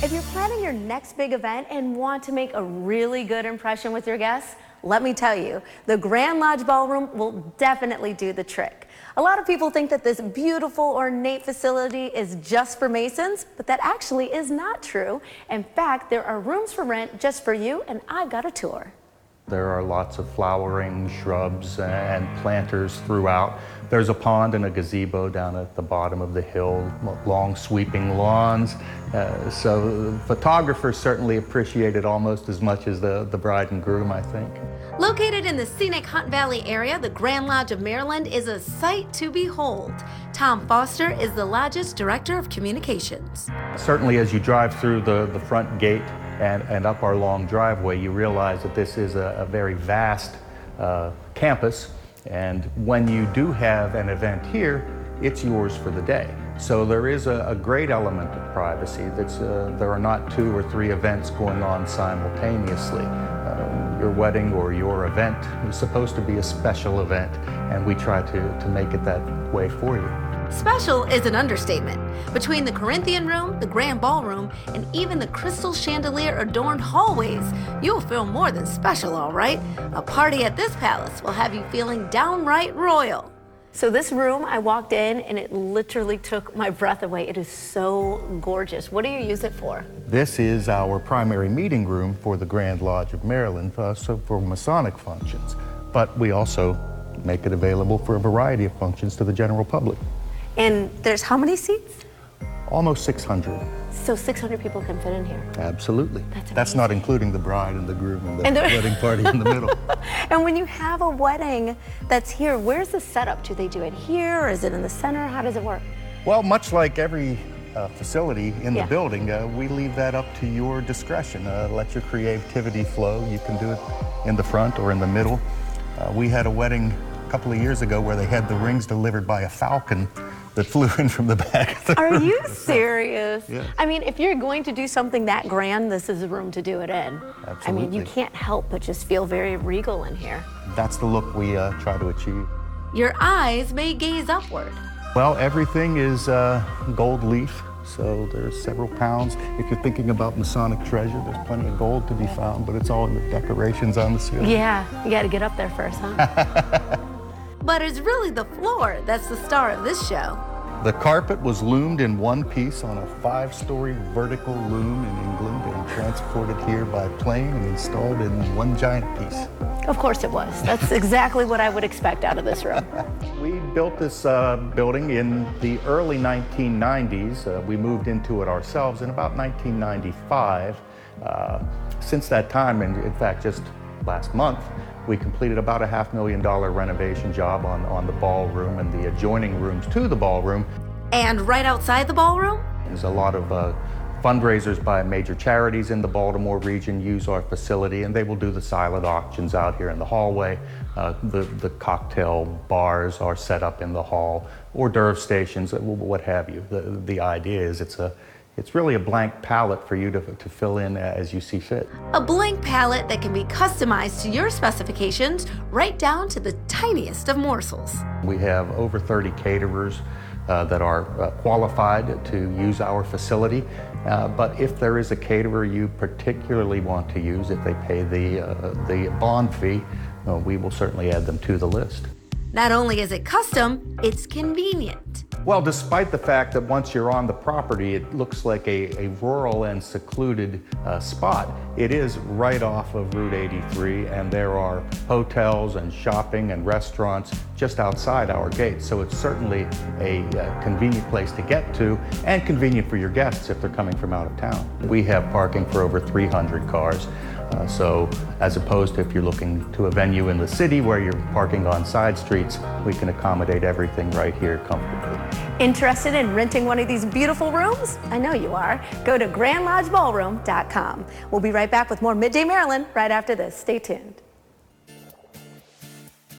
If you're planning your next big event and want to make a really good impression with your guests, let me tell you, the Grand Lodge Ballroom will definitely do the trick. A lot of people think that this beautiful, ornate facility is just for Masons, but that actually is not true. In fact, there are rooms for rent just for you, and I've got a tour. There are lots of flowering shrubs and planters throughout. There's a pond and a gazebo down at the bottom of the hill, long sweeping lawns. So photographers certainly appreciate it almost as much as the bride and groom, I think. Located in the scenic Hunt Valley area, the Grand Lodge of Maryland is a sight to behold. Tom Foster is the lodge's Director of Communications. Certainly as you drive through the front gate and up our long driveway, you realize that this is a very vast campus. And when you do have an event here, it's yours for the day. So there is a great element of privacy. There are not 2 or 3 events going on simultaneously. Your wedding or your event is supposed to be a special event, and we try to make it that way for you. Special is an understatement. Between the Corinthian Room, the Grand Ballroom, and even the crystal chandelier-adorned hallways, you'll feel more than special, all right? A party at this palace will have you feeling downright royal. So this room, I walked in and it literally took my breath away. It is so gorgeous. What do you use it for? This is our primary meeting room for the Grand Lodge of Maryland, so for Masonic functions. But we also make it available for a variety of functions to the general public. And there's how many seats? Almost 600. So 600 people can fit in here? Absolutely. That's not including the bride and the groom and the wedding party in the middle. And when you have a wedding that's here, where's the setup? Do they do it here, or is it in the center? How does it work? Well, much like every facility in the building, we leave that up to your discretion. Let your creativity flow. You can do it in the front or in the middle. We had a wedding a couple of years ago where they had the rings delivered by a falcon that flew in from the back of the Are room. you serious? Yeah. I mean, if you're going to do something that grand, this is a room to do it in. Absolutely. I mean, you can't help but just feel very regal in here. That's the look we try to achieve. Your eyes may gaze upward. Well, everything is gold leaf, so there's several pounds. If you're thinking about Masonic treasure, there's plenty of gold to be found, but it's all in the decorations on the ceiling. Yeah, you got to get up there first, huh? But it's really the floor that's the star of this show. The carpet was loomed in one piece on a 5-story vertical loom in England and transported here by plane and installed in one giant piece. Of course it was. That's exactly what I would expect out of this room. We built this building in the early 1990s. We moved into it ourselves in about 1995. Since that time, and in fact just last month, we completed about a $500,000 renovation job on the ballroom and the adjoining rooms to the ballroom. And right outside the ballroom? There's a lot of fundraisers by major charities in the Baltimore region use our facility, and they will do the silent auctions out here in the hallway. The cocktail bars are set up in the hall, hors d'oeuvre stations, what have you. The idea is it's really a blank palette for you to fill in as you see fit. A blank palette that can be customized to your specifications, right down to the tiniest of morsels. We have over 30 caterers that are qualified to use our facility. But if there is a caterer you particularly want to use, if they pay the bond fee, we will certainly add them to the list. Not only is it custom, it's convenient. Well, despite the fact that once you're on the property, it looks like a rural and secluded spot, it is right off of Route 83, and there are hotels and shopping and restaurants just outside our gates. So it's certainly a convenient place to get to, and convenient for your guests if they're coming from out of town. We have parking for over 300 cars. So as opposed to if you're looking to a venue in the city where you're parking on side streets, we can accommodate everything right here comfortably. Interested in renting one of these beautiful rooms? I know you are. Go to grandlodgeballroom.com. We'll be right back with more Midday Maryland right after this. Stay tuned.